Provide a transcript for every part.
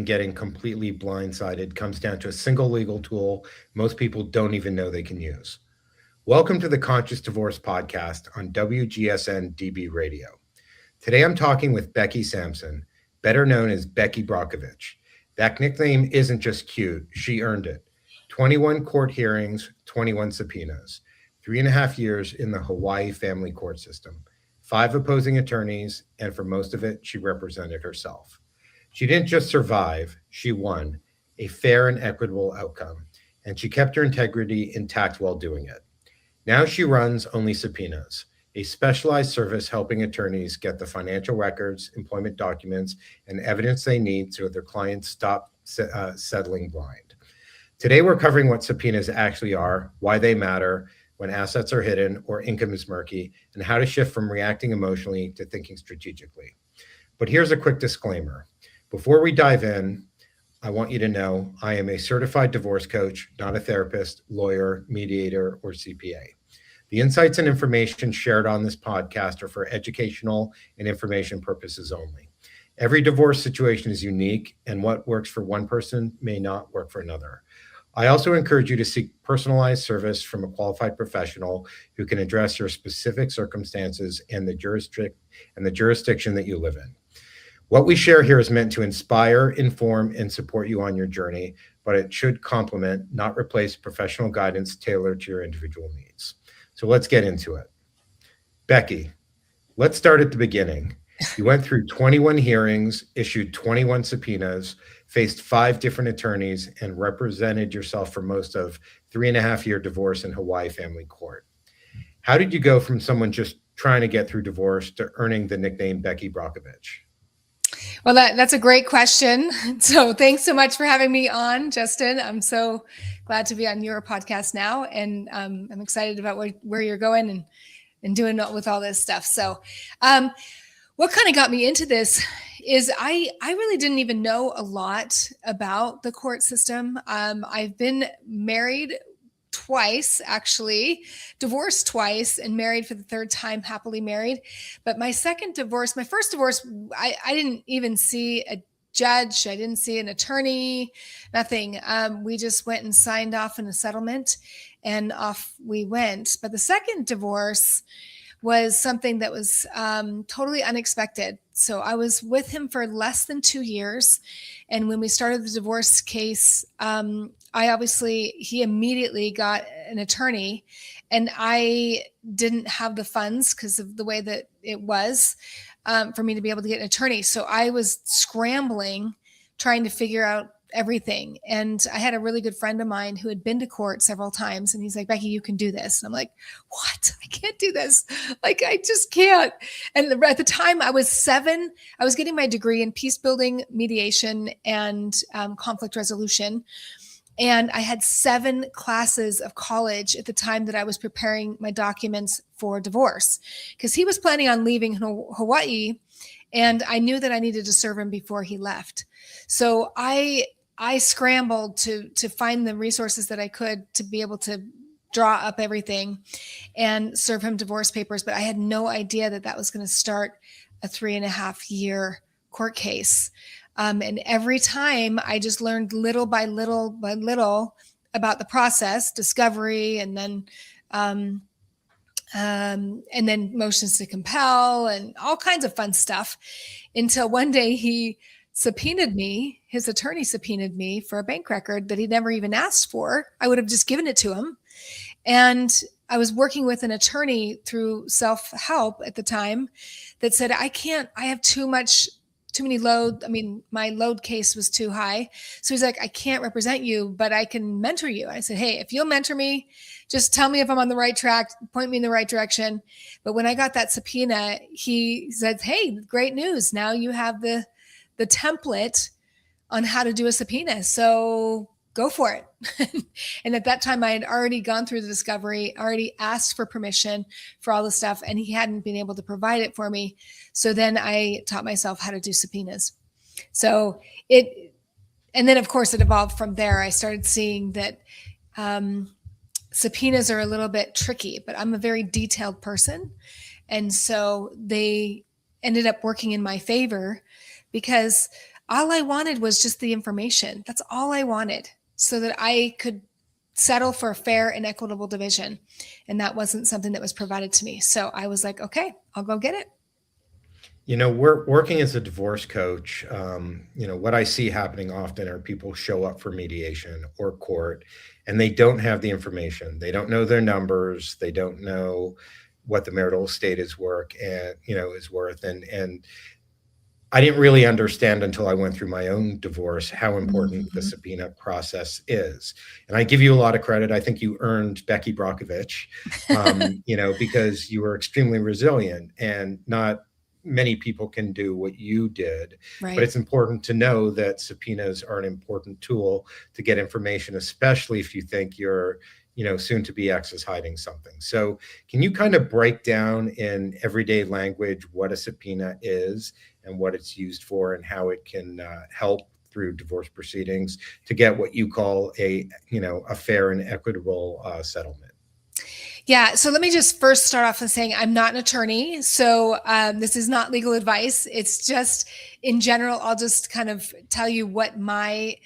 and getting completely blindsided comes down to a single legal tool most people don't even know they can use. Welcome to the Conscious Divorce Podcast on WGSN-DB Radio. Today I'm talking with Becky Sampson, better known as Becky Brockovich. That nickname isn't just cute, she earned it. 21 court hearings, 21 subpoenas, 3.5 years in the Hawaii family court system, 5 opposing attorneys, and for most of it, she represented herself. She didn't just survive, she won a fair and equitable outcome, and she kept her integrity intact while doing it. Now she runs Only Subpoenas, a specialized service helping attorneys get the financial records, employment documents, and evidence they need so their clients stop settling blind. Today, we're covering what subpoenas actually are, why they matter when assets are hidden or income is murky, and how to shift from reacting emotionally to thinking strategically. But here's a quick disclaimer. Before we dive in, I want you to know I am a certified divorce coach, not a therapist, lawyer, mediator, or CPA. The insights and information shared on this podcast are for educational and information purposes only. Every divorce situation is unique, and what works for one person may not work for another. I also encourage you to seek personalized service from a qualified professional who can address your specific circumstances and the jurisdiction that you live in. What we share here is meant to inspire, inform, and support you on your journey, but it should complement, not replace, professional guidance tailored to your individual needs. So let's get into it. Becky, let's start at the beginning. You went through 21 hearings, issued 21 subpoenas, faced 5 different attorneys, and represented yourself for most of 3.5-year divorce in Hawaii family court. How did you go from someone just trying to get through divorce to earning the nickname Becky Brockovich? Well, that's a great question. So thanks so much for having me on, Justin. I'm so glad to be on your podcast now. And I'm excited about where you're going and doing with all this stuff. So what kind of got me into this is I really didn't even know a lot about the court system. I've been married twice, actually, divorced twice, and married for the 3rd time, happily married. But my first divorce, I didn't even see a judge. I didn't see an attorney, nothing. We just went and signed off on a settlement and off we went. But the second divorce was something that was totally unexpected. So I was with him for less than 2 years. And when we started the divorce case, he immediately got an attorney, and I didn't have the funds because of the way that it was for me to be able to get an attorney. So I was scrambling, trying to figure out everything. And I had a really good friend of mine who had been to court several times, and he's like, Becky, you can do this. And I'm like, what? I can't do this. Like, I just can't. And at the time I was 7, I was getting my degree in peace building, mediation, and conflict resolution. And I had 7 classes of college at the time that I was preparing my documents for divorce, because he was planning on leaving Hawaii, and I knew that I needed to serve him before he left. So I scrambled to find the resources that I could to be able to draw up everything and serve him divorce papers. But I had no idea that was going to start a 3.5-year court case. And every time I just learned little by little by little about the process, discovery, and then motions to compel and all kinds of fun stuff, until one day his attorney subpoenaed me for a bank record that he never even asked for. I would have just given it to him. And I was working with an attorney through self-help at the time that said, I have too many load. I mean, my load case was too high. So he's like, I can't represent you, but I can mentor you. I said, hey, if you'll mentor me, just tell me if I'm on the right track, point me in the right direction. But when I got that subpoena, he said, hey, great news. Now you have the template on how to do a subpoena. So go for it. And at that time, I had already gone through the discovery, already asked for permission for all the stuff, and he hadn't been able to provide it for me. So then I taught myself how to do subpoenas. And then of course it evolved from there. I started seeing that subpoenas are a little bit tricky, but I'm a very detailed person. And so they ended up working in my favor, because all I wanted was just the information. That's all I wanted, so that I could settle for a fair and equitable division. And that wasn't something that was provided to me. So I was like, okay, I'll go get it. We're working as a divorce coach. What I see happening often are people show up for mediation or court and they don't have the information. They don't know their numbers. They don't know what the marital estate is worth and I didn't really understand until I went through my own divorce how important the subpoena process is. And I give you a lot of credit. I think you earned Becky Brockovich, because you were extremely resilient, and not many people can do what you did. Right. But it's important to know that subpoenas are an important tool to get information, especially if you think your soon to be ex is hiding something. So can you kind of break down in everyday language what a subpoena is and what it's used for and how it can help through divorce proceedings to get what you call a fair and equitable settlement? Yeah. So let me just first start off with saying I'm not an attorney. So this is not legal advice. It's just in general, I'll just kind of tell you what my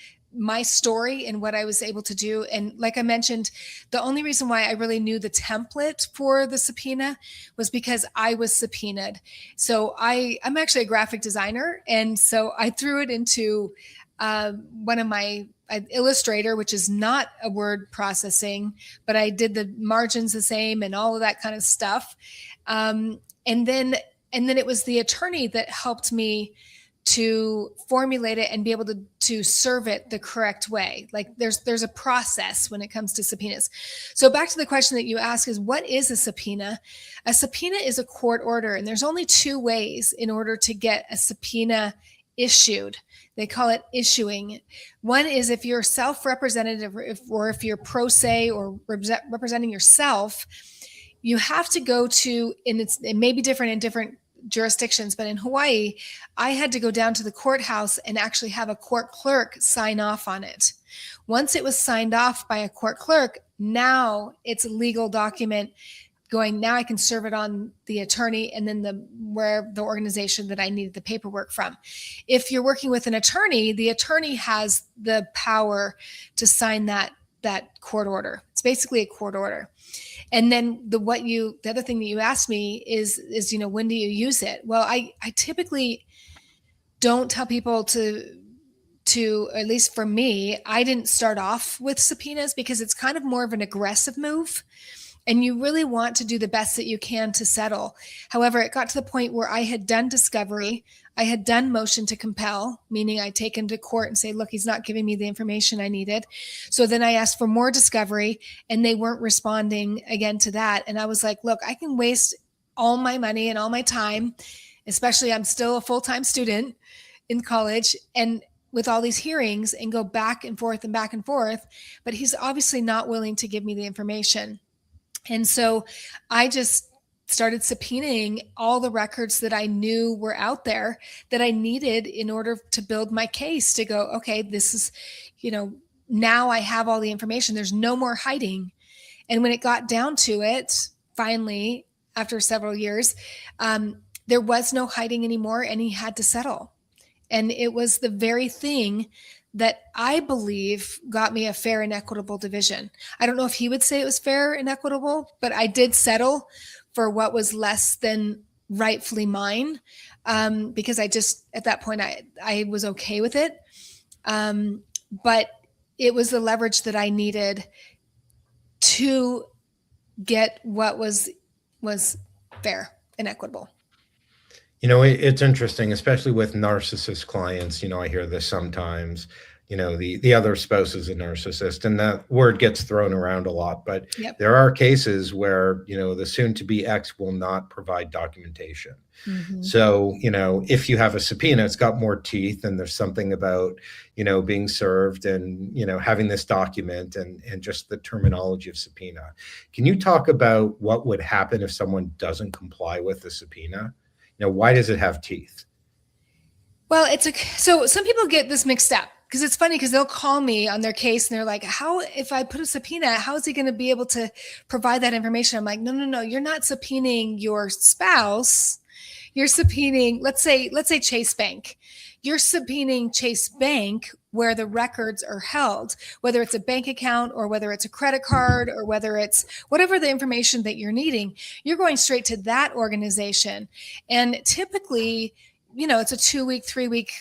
story and what I was able to do. And like I mentioned, the only reason why I really knew the template for the subpoena was because I was subpoenaed. So I'm actually a graphic designer. And so I threw it into one of my Illustrator, which is not a word processing, but I did the margins the same and all of that kind of stuff. And then it was the attorney that helped me to formulate it and be able to serve it the correct way. Like there's a process when it comes to subpoenas. So back to the question that you ask is, what is a subpoena? A subpoena is a court order, and there's only two ways in order to get a subpoena issued. They call it issuing. One is if you're self-representative, or if you're pro se or representing yourself, you have to go to, and it may be different in different jurisdictions, but in Hawaii, I had to go down to the courthouse and actually have a court clerk sign off on it. Once it was signed off by a court clerk, now it's a legal document going, now I can serve it on the attorney and then the organization that I needed the paperwork from. If you're working with an attorney, the attorney has the power to sign that court order. It's basically a court order. And then the other thing that you asked me is, when do you use it? Well, I typically don't tell people to, at least for me, I didn't start off with subpoenas because it's kind of more of an aggressive move. And you really want to do the best that you can to settle. However, it got to the point where I had done discovery. I had done motion to compel, meaning I take him to court and say, look, he's not giving me the information I needed. So then I asked for more discovery, and they weren't responding again to that. And I was like, look, I can waste all my money and all my time, especially I'm still a full-time student in college, and with all these hearings, and go back and forth and back and forth. But he's obviously not willing to give me the information. And so I just started subpoenaing all the records that I knew were out there that I needed in order to build my case, to go, okay, this is, now I have all the information. There's no more hiding. And when it got down to it, finally, after several years, there was no hiding anymore, and he had to settle. And it was the very thing that I believe got me a fair and equitable division. I don't know if he would say it was fair and equitable, but I did settle for what was less than rightfully mine, because I just, at that point, I was okay with it. But it was the leverage that I needed to get what was fair and equitable. It's interesting, especially with narcissist clients. I hear this sometimes, the other spouse is a narcissist, and that word gets thrown around a lot. But Yep. There are cases where, the soon to be ex will not provide documentation. Mm-hmm. So, if you have a subpoena, it's got more teeth, and there's something about, being served and, having this document and just the terminology of subpoena. Can you talk about what would happen if someone doesn't comply with the subpoena? Why does it have teeth? Well, so some people get this mixed up, because it's funny, because they'll call me on their case and they're like, if I put a subpoena, how is he going to be able to provide that information? I'm like, no, you're not subpoenaing your spouse. you're subpoenaing, let's say Chase Bank. You're subpoenaing Chase Bank where the records are held, whether it's a bank account or whether it's a credit card or whether it's whatever the information that you're needing, you're going straight to that organization. And typically, it's a 2-week, 3-week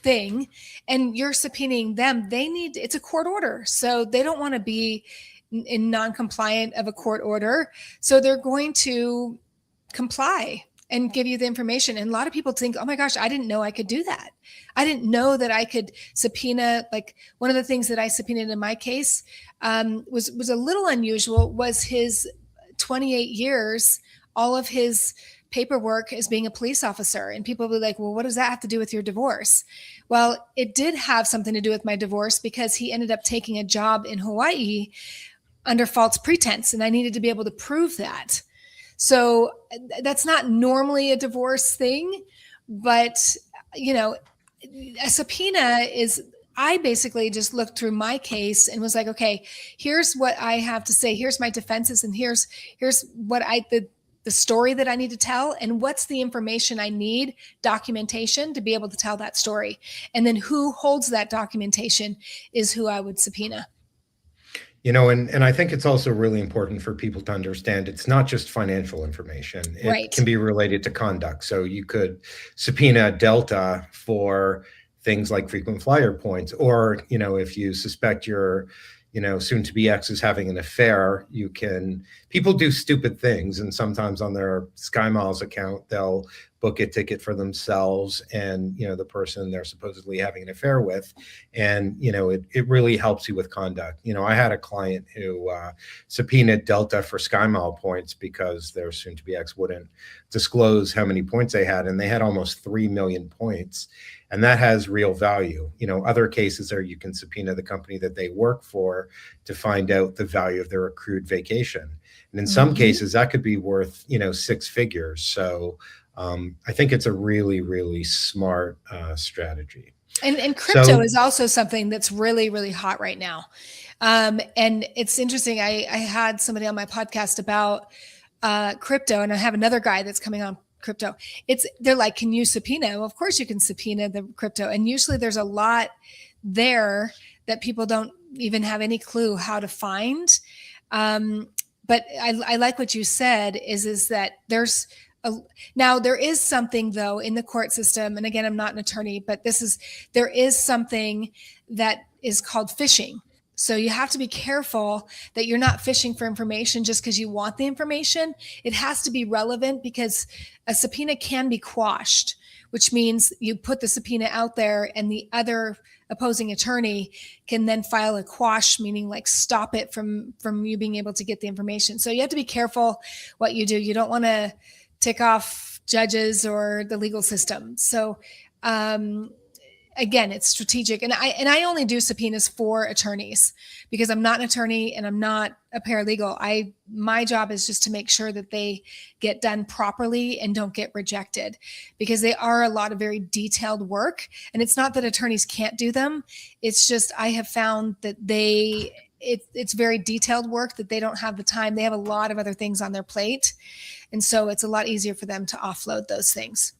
thing, and you're subpoenaing them. It's a court order. So they don't want to be in non-compliant of a court order. So they're going to comply and give you the information. And a lot of people think, oh my gosh, I didn't know I could do that. I didn't know that I could subpoena. Like, one of the things that I subpoenaed in my case was a little unusual, was his 28 years, all of his paperwork as being a police officer. And people will be like, well, what does that have to do with your divorce? Well, it did have something to do with my divorce, because he ended up taking a job in Hawaii under false pretense. And I needed to be able to prove that. So that's not normally a divorce thing, but, a subpoena is, I basically just looked through my case and was like, okay, here's what I have to say. Here's my defenses. And here's what the story that I need to tell, and what's the information I need, documentation, to be able to tell that story. And then who holds that documentation is who I would subpoena. And I think it's also really important for people to understand it's not just financial information. It can be related to conduct. So you could subpoena Delta for things like frequent flyer points, or, if you suspect your, soon-to-be ex is having an affair, people do stupid things. And sometimes on their SkyMiles account, they'll book a ticket for themselves and, the person they're supposedly having an affair with. And, it really helps you with conduct. I had a client who subpoenaed Delta for SkyMile points because their soon-to-be ex wouldn't disclose how many points they had. And they had almost 3 million points. And that has real value. Other cases are you can subpoena the company that they work for to find out the value of their accrued vacation. And in some cases, that could be worth, 6 figures. So I think it's a really, really smart strategy. And crypto is also something that's really, really hot right now. And it's interesting. I had somebody on my podcast about crypto, and I have another guy that's coming on crypto. They're like, can you subpoena? Well, of course you can subpoena the crypto. And usually there's a lot there that people don't even have any clue how to find. But I like what you said is that now there is something though in the court system. And again, I'm not an attorney, but there is something that is called phishing. So you have to be careful that you're not fishing for information just because you want the information. It has to be relevant, because a subpoena can be quashed, which means you put the subpoena out there and the other opposing attorney can then file a quash, meaning like stop it from you being able to get the information. So you have to be careful what you do. You don't want to tick off judges or the legal system. So again, it's strategic. And I only do subpoenas for attorneys, because I'm not an attorney and I'm not a paralegal. My job is just to make sure that they get done properly and don't get rejected, because they are a lot of very detailed work. And it's not that attorneys can't do them. It's just, I have found that it's very detailed work that they don't have the time. They have a lot of other things on their plate. And so it's a lot easier for them to offload those things.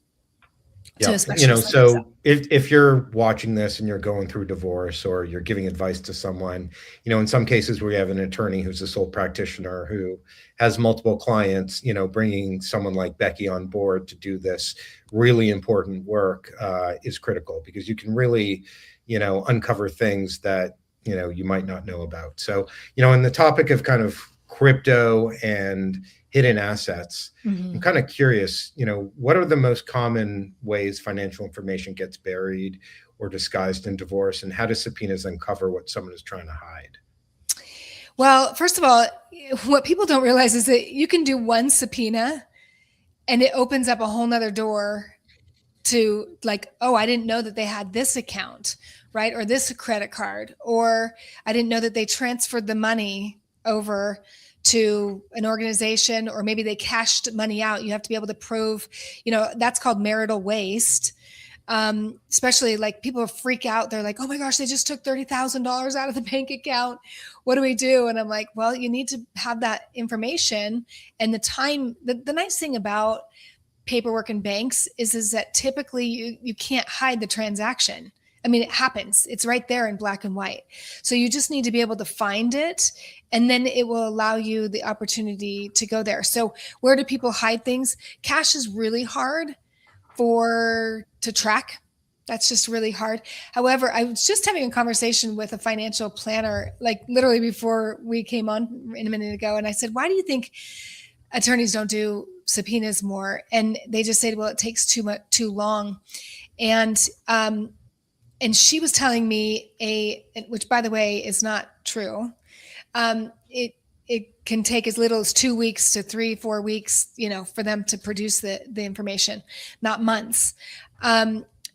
Yeah, so if you're watching this and you're going through divorce, or you're giving advice to someone, in some cases we have an attorney who's a sole practitioner who has multiple clients, bringing someone like Becky on board to do this really important work is critical, because you can really, uncover things that, you might not know about. So, in the topic of kind of crypto and hidden assets, I'm kind of curious, what are the most common ways financial information gets buried or disguised in divorce, and how do subpoenas uncover what someone is trying to hide? Well, first of all, what people don't realize is that you can do one subpoena and it opens up a whole nother door to like, oh, I didn't know that they had this account, right? Or this credit card, or I didn't know that they transferred the money over to an organization, or maybe they cashed money out. You have to be able to prove, that's called marital waste. Especially like people freak out. They're like, oh my gosh, they just took $30,000 out of the bank account. What do we do? And I'm like, well, you need to have that information and the time. The nice thing about paperwork in banks is that typically you can't hide the transaction. I mean, it happens. It's right there in black and white. So you just need to be able to find it, and then it will allow you the opportunity to go there. So where do people hide things? Cash is really hard to track. That's just really hard. However, I was just having a conversation with a financial planner, like literally before we came on a minute ago. And I said, why do you think attorneys don't do subpoenas more? And they just said, well, it takes too long. And she was telling me which by the way is not true. It can take as little as 2 weeks to 3-4 weeks, for them to produce the information, not months.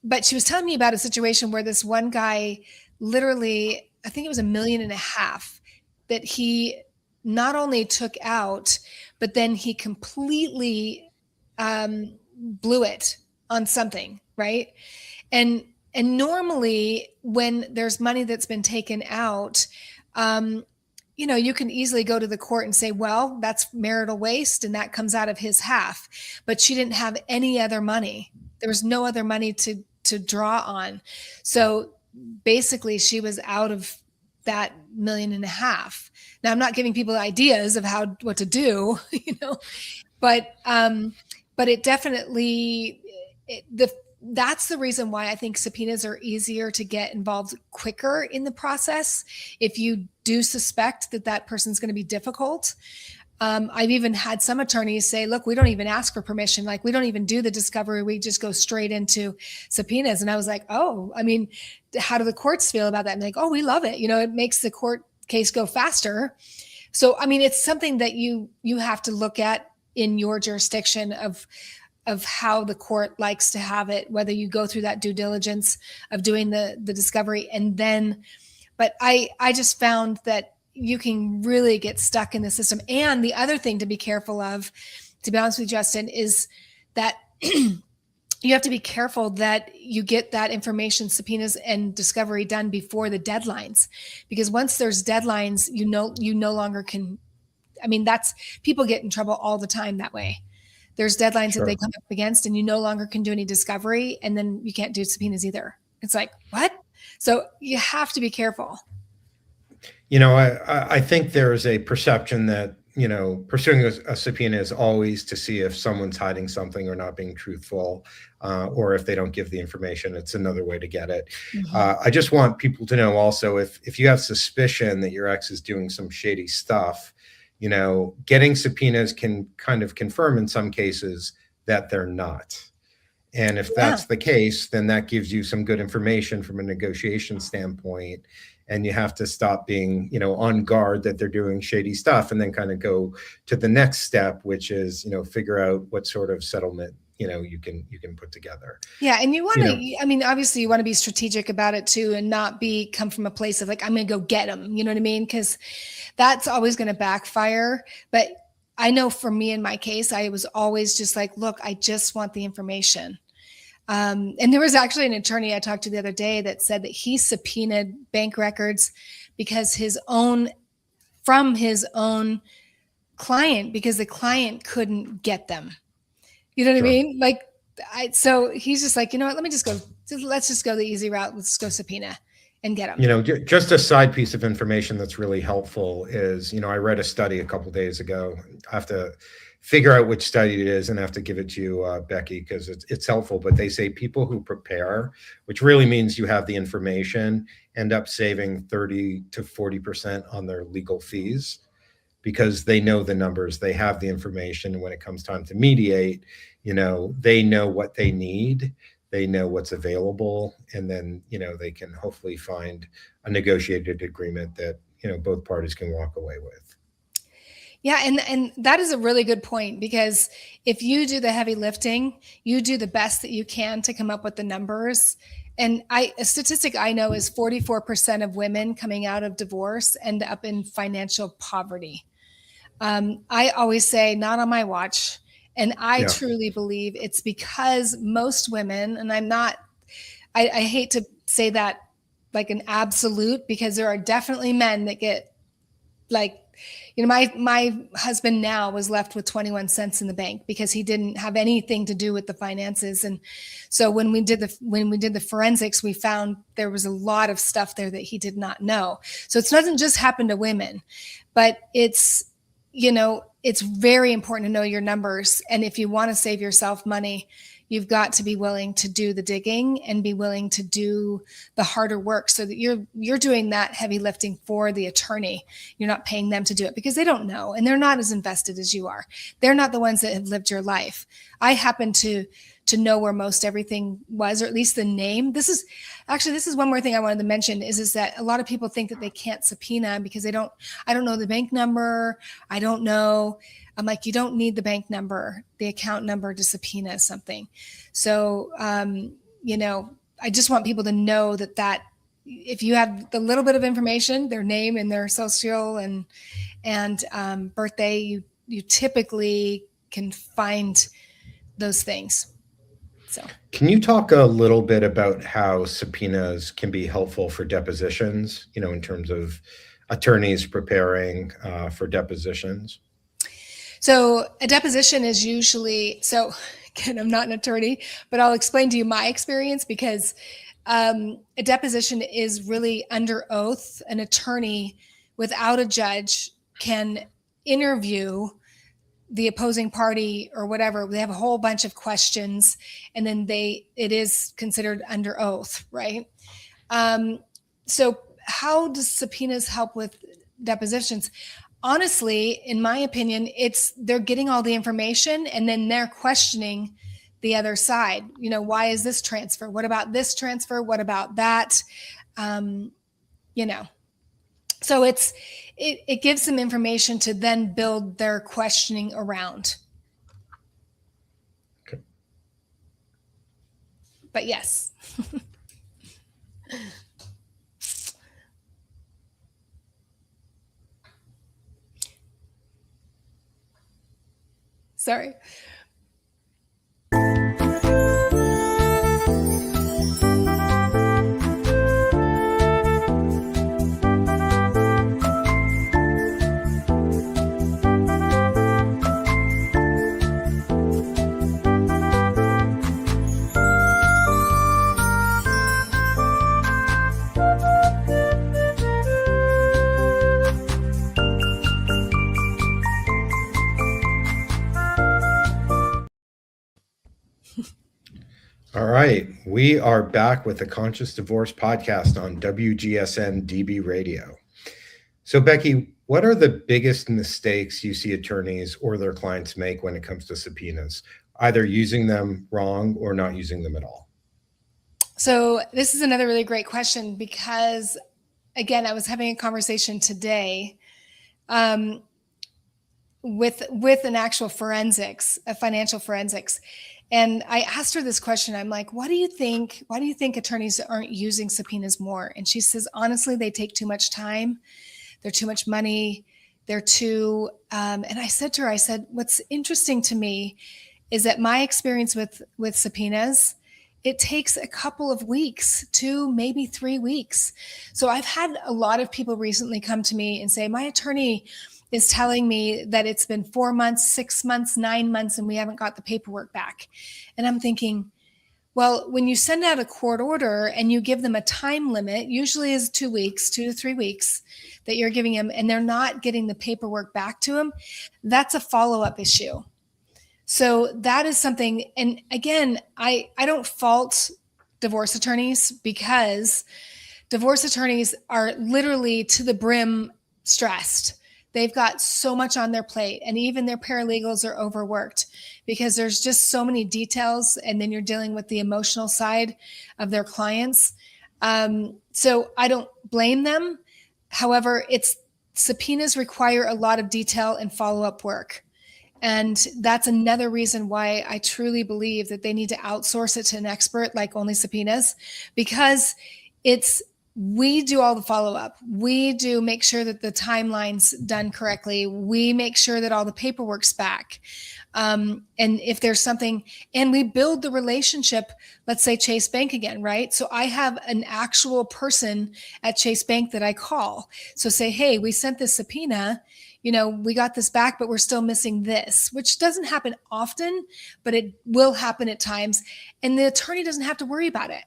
But she was telling me about a situation where this one guy literally, I think it was $1.5 million that he not only took out, but then he completely blew it on something, right? And normally when there's money that's been taken out, you can easily go to the court and say, well, that's marital waste and that comes out of his half. But she didn't have any other money. There was no other money to draw on. So basically she was out of that $1.5 million. Now I'm not giving people ideas of what to do, but it definitely, that's the reason why I think subpoenas are easier to get involved quicker in the process. If you do suspect that person's going to be difficult. I've even had some attorneys say, look, we don't even ask for permission. Like, we don't even do the discovery. We just go straight into subpoenas. And I was like, oh, I mean, how do the courts feel about that? And like, oh, we love it. It makes the court case go faster. So, I mean, it's something that you have to look at in your jurisdiction of how the court likes to have it, whether you go through that due diligence of doing the discovery and then, but I just found that you can really get stuck in the system. And the other thing to be careful of, to be honest with you, Justin, is that you have to be careful that you get that information, subpoenas and discovery done before the deadlines, because once there's deadlines, you no longer can, people get in trouble all the time that way. There's deadlines that they come up against and you no longer can do any discovery, and then you can't do subpoenas either. It's like, what? So you have to be careful. I think there's a perception that, pursuing a subpoena is always to see if someone's hiding something or not being truthful, or if they don't give the information, it's another way to get it. Mm-hmm. I just want people to know also, if you have suspicion that your ex is doing some shady stuff, getting subpoenas can kind of confirm in some cases that they're not. And if that's the case, then that gives you some good information from a negotiation standpoint. And you have to stop being, on guard that they're doing shady stuff, and then kind of go to the next step, which is, figure out what sort of settlement, you can put together. Yeah. And you want to, obviously you want to be strategic about it too, and not come from a place of like, I'm going to go get them. You know what I mean? Because that's always going to backfire. But I know for me, in my case, I was always just like, look, I just want the information. And there was actually an attorney I talked to the other day that said that he subpoenaed bank records because from his own client, because the client couldn't get them. You know what I mean? Like, so he's just like, you know what, let's just go the easy route. Let's go subpoena and get them. Just a side piece of information that's really helpful is, I read a study a couple of days ago. I have to figure out which study it is and have to give it to you, Becky, because it's helpful. But they say people who prepare, which really means you have the information, end up saving 30 to 40% on their legal fees, because they know the numbers, they have the information. And when it comes time to mediate, they know what they need, they know what's available, and then, they can hopefully find a negotiated agreement that, both parties can walk away with. Yeah. And that is a really good point, because if you do the heavy lifting, you do the best that you can to come up with the numbers. And a statistic I know is 44% of women coming out of divorce end up in financial poverty. I always say, not on my watch. And I truly believe it's because most women, and I hate to say that like an absolute, because there are definitely men that get like my husband now was left with 21 cents in the bank because he didn't have anything to do with the finances. And so when we did the forensics, we found there was a lot of stuff there that he did not know. So it doesn't just happen to women, but it's very important to know your numbers. And if you want to save yourself money, you've got to be willing to do the digging and be willing to do the harder work so that you're doing that heavy lifting for the attorney. You're not paying them to do it because they don't know, and they're not as invested as you are. They're not the ones that have lived your life. I happen to know where most everything was, or at least the name. This is one more thing I wanted to mention is that a lot of people think that they can't subpoena because I don't know the bank number. I don't know. I'm like, you don't need the bank number, the account number to subpoena something. So, I just want people to know that if you have the little bit of information, their name and their social and birthday, you typically can find those things. So, can you talk a little bit about how subpoenas can be helpful for depositions, in terms of attorneys preparing for depositions? So a deposition is usually, again, I'm not an attorney, but I'll explain to you my experience because a deposition is really under oath. An attorney without a judge can interview the opposing party or whatever. They have a whole bunch of questions, and then it is considered under oath, right? So how does subpoenas help with depositions? Honestly, in my opinion, they're getting all the information and then they're questioning the other side. Why is this transfer? What about this transfer? What about that? So it gives them information to then build their questioning around. Okay. But yes. Sorry. All right, we are back with the Conscious Divorce podcast on WGSN-DB radio. So Becky, what are the biggest mistakes you see attorneys or their clients make when it comes to subpoenas, either using them wrong or not using them at all? So this is another really great question because, again, I was having a conversation today with an actual financial forensics. And I asked her this question. I'm like, why do you think attorneys aren't using subpoenas more? And she says, honestly, they take too much time. They're too much money. They're too, and I said to her, what's interesting to me is that my experience with subpoenas, it takes a couple of weeks, 2, maybe 3 weeks. So I've had a lot of people recently come to me and say, my attorney is telling me that it's been 4 months, 6 months, 9 months, and we haven't got the paperwork back. And I'm thinking, well, when you send out a court order and you give them a time limit, usually is 2 weeks, 2 to 3 weeks that you're giving them, and they're not getting the paperwork back to them, that's a follow-up issue. So that is something, and again, I don't fault divorce attorneys because divorce attorneys are literally to the brim stressed. They've got so much on their plate, and even their paralegals are overworked because there's just so many details, and then you're dealing with the emotional side of their clients. So I don't blame them. However, subpoenas require a lot of detail and follow-up work. And that's another reason why I truly believe that they need to outsource it to an expert like Only Subpoenas, because it's we do all the follow-up. We do make sure that the timeline's done correctly. We make sure that all the paperwork's back. And if there's something, and we build the relationship, let's say Chase Bank again, right? So I have an actual person at Chase Bank that I call. So say, hey, we sent this subpoena, we got this back, but we're still missing this, which doesn't happen often, but it will happen at times. And the attorney doesn't have to worry about it.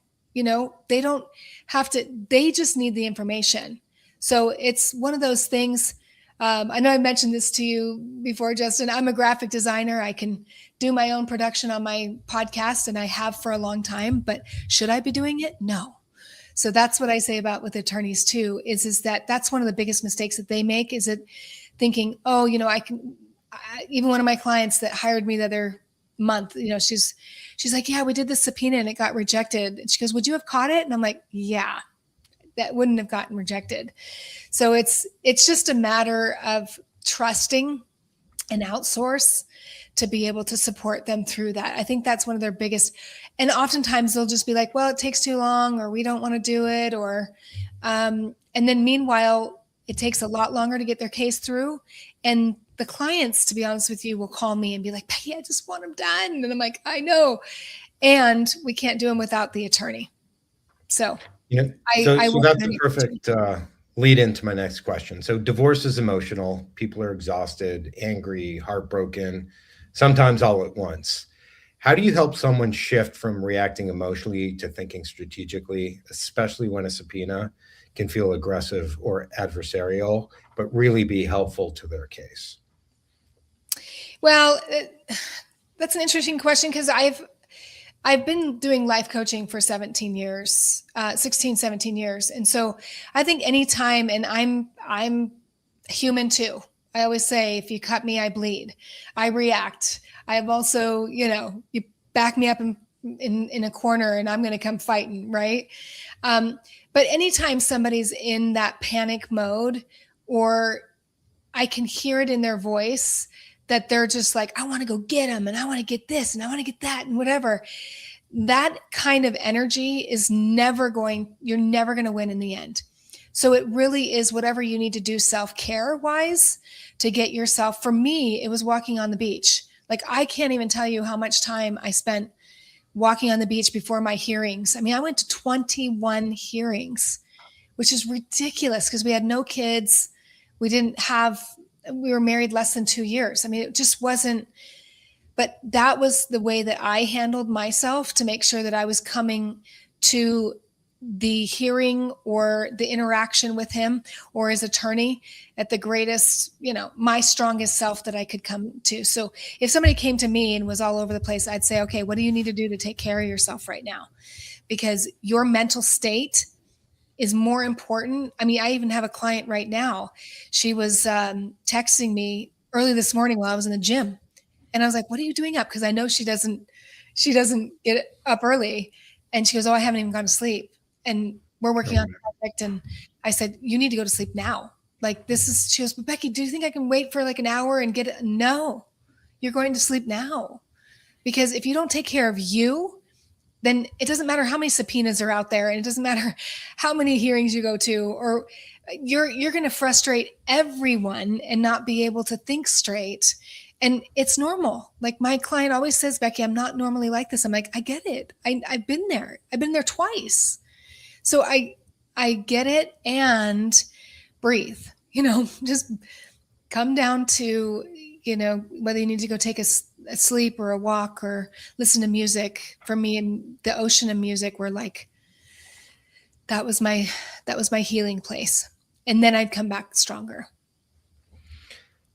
They don't have to, they just need the information. So it's one of those things. I know I mentioned this to you before, Justin. I'm a graphic designer. I can do my own production on my podcast, and I have for a long time, but should I be doing it? No. So that's what I say about with attorneys too, is that that's one of the biggest mistakes that they make, is it thinking, oh, even one of my clients that hired me the other month, she's like, yeah, we did this subpoena and it got rejected. And she goes, would you have caught it? And I'm like, yeah, that wouldn't have gotten rejected. So it's just a matter of trusting and outsource to be able to support them through that. I think that's one of their biggest, and oftentimes they'll just be like, well, it takes too long, or we don't want to do it. Or, and then meanwhile, it takes a lot longer to get their case through. And the clients, to be honest with you, will call me and be like, Becky, I just want them done. And I'm like, I know. And we can't do them without the attorney. So so that's a perfect lead into my next question. So divorce is emotional. People are exhausted, angry, heartbroken, sometimes all at once. How do you help someone shift from reacting emotionally to thinking strategically, especially when a subpoena can feel aggressive or adversarial, but really be helpful to their case? Well, that's an interesting question, because I've been doing life coaching for 17 years. And so I think anytime, and I'm human too. I always say, if you cut me, I bleed. I react. I've also, you back me up in a corner and I'm going to come fighting, right? But anytime somebody's in that panic mode, or I can hear it in their voice that they're just like, I want to go get them, and I want to get this, and I want to get that, and whatever. That kind of energy is you're never going to win in the end. So it really is whatever you need to do self-care wise to get yourself. For me, it was walking on the beach. Like, I can't even tell you how much time I spent walking on the beach before my hearings. I mean, I went to 21 hearings, which is ridiculous because we had no kids. We were married less than 2 years. I mean, it just wasn't, but that was the way that I handled myself to make sure that I was coming to the hearing or the interaction with him or his attorney at the greatest, my strongest self that I could come to. So if somebody came to me and was all over the place, I'd say, okay, what do you need to do to take care of yourself right now? Because your mental state is more important. I mean, I even have a client right now. She was texting me early this morning while I was in the gym. And I was like, what are you doing up? Because I know she doesn't get up early. And she goes, oh, I haven't even gone to sleep. And we're working on a project. And I said, you need to go to sleep now. Like, she goes, but Becky, do you think I can wait for like an hour and get it? No, you're going to sleep now. Because if you don't take care of you, then it doesn't matter how many subpoenas are out there, and it doesn't matter how many hearings you go to, or you're going to frustrate everyone and not be able to think straight. And it's normal. Like, my client always says, Becky, I'm not normally like this. I'm like, I get it. I've been there. I've been there twice. So I get it, and breathe, just come down to, whether you need to go take a sleep or a walk or listen to music. For me, and the ocean of music were like, that was my healing place. And then I'd come back stronger.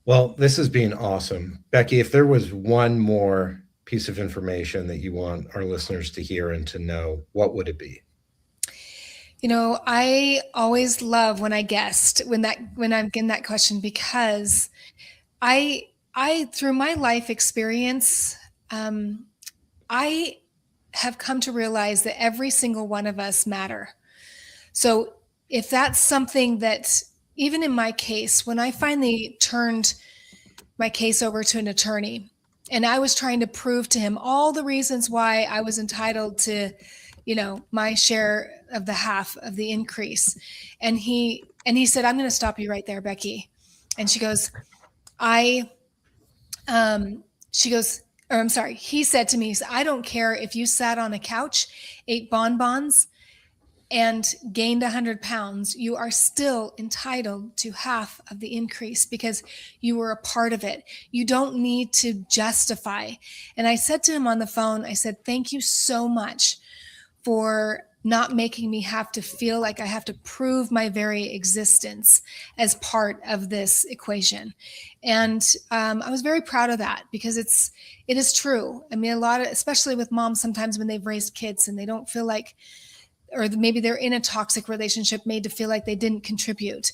Well, this has been awesome. Becky, if there was one more piece of information that you want our listeners to hear and to know, what would it be? I always love when I guessed, when I'm getting that question, because I through my life experience, I have come to realize that every single one of us matter. So if that's something that, even in my case, when I finally turned my case over to an attorney, and I was trying to prove to him all the reasons why I was entitled to my share of the half of the increase. And he said, I'm going to stop you right there, Becky. And she goes, he said to me, I don't care if you sat on a couch, ate bonbons, and gained 100 pounds, you are still entitled to half of the increase because you were a part of it. You don't need to justify. And I said to him on the phone, I said, thank you so much for not making me have to feel like I have to prove my very existence as part of this equation. And I was very proud of that because it is true. I mean, especially with moms, sometimes when they've raised kids and they don't feel like, or maybe they're in a toxic relationship made to feel like they didn't contribute.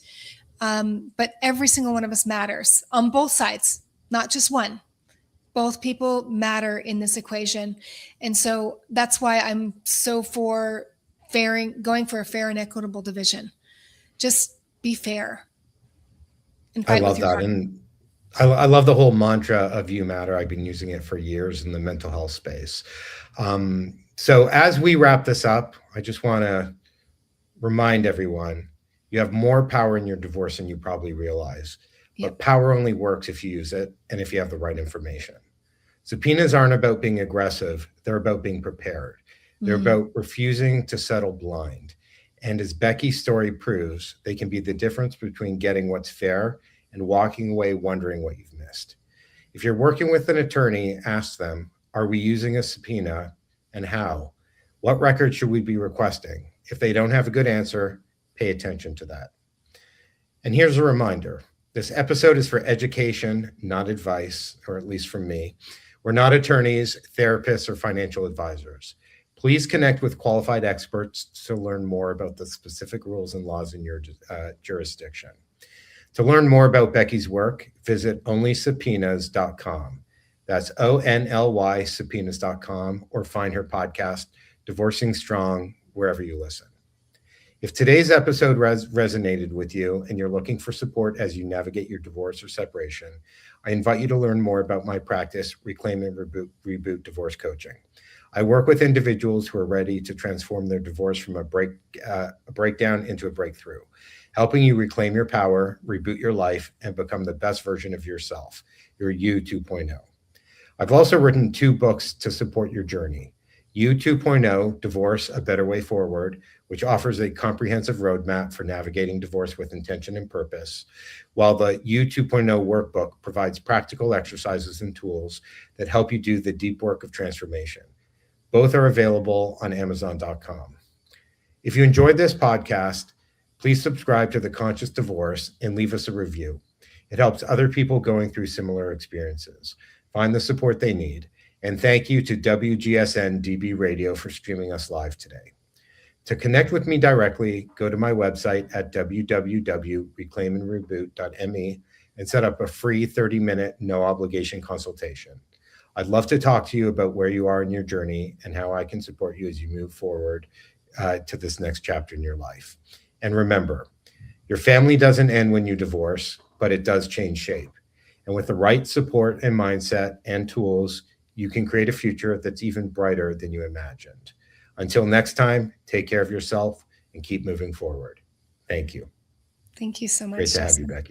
But every single one of us matters on both sides, not just one. Both people matter in this equation. And so that's why I'm so for going for a fair and equitable division. Just be fair. And I love that. And I love the whole mantra of you matter. I've been using it for years in the mental health space. So as we wrap this up, I just want to remind everyone, you have more power in your divorce than you probably realize. Yep. But power only works if you use it and if you have the right information. Subpoenas aren't about being aggressive. They're about being prepared. They're about refusing to settle blind. And as Becky's story proves, they can be the difference between getting what's fair and walking away wondering what you've missed. If you're working with an attorney, ask them, are we using a subpoena and how? What records should we be requesting? If they don't have a good answer, pay attention to that. And here's a reminder. This episode is for education, not advice, or at least from me. We're not attorneys, therapists, or financial advisors. Please connect with qualified experts to learn more about the specific rules and laws in your jurisdiction. To learn more about Becky's work, visit onlysubpoenas.com. That's ONLY subpoenas.com, or find her podcast, Divorcing Strong, wherever you listen. If today's episode resonated with you and you're looking for support as you navigate your divorce or separation, I invite you to learn more about my practice, Reclaim and Reboot Divorce Coaching. I work with individuals who are ready to transform their divorce from a breakdown into a breakthrough, helping you reclaim your power, reboot your life, and become the best version of yourself, your You 2.0. I've also written 2 books to support your journey. You 2.0, Divorce, A Better Way Forward, which offers a comprehensive roadmap for navigating divorce with intention and purpose, while the You 2.0 workbook provides practical exercises and tools that help you do the deep work of transformation. Both are available on Amazon.com. If you enjoyed this podcast, please subscribe to The Conscious Divorce and leave us a review. It helps other people going through similar experiences find the support they need. And thank you to WGSN-DB Radio for streaming us live today. To connect with me directly, go to my website at www.reclaimandreboot.me and set up a free 30-minute, no-obligation consultation. I'd love to talk to you about where you are in your journey and how I can support you as you move forward to this next chapter in your life. And remember, your family doesn't end when you divorce, but it does change shape. And with the right support and mindset and tools, you can create a future that's even brighter than you imagined. Until next time, take care of yourself and keep moving forward. Thank you. Thank you so much. Great to have you, Becky.